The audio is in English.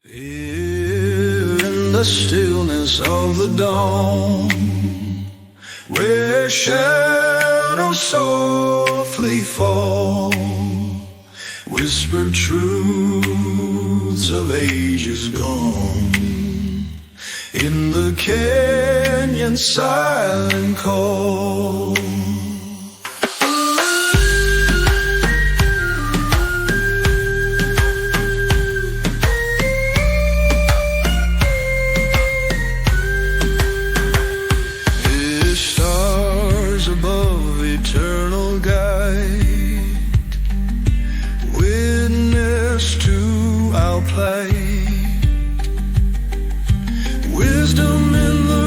Here in the stillness of the dawn, where shadows softly fall, whispered truths of ages gone, in the canyon's silent call. Above eternal guide, witness to our plight, wisdom in the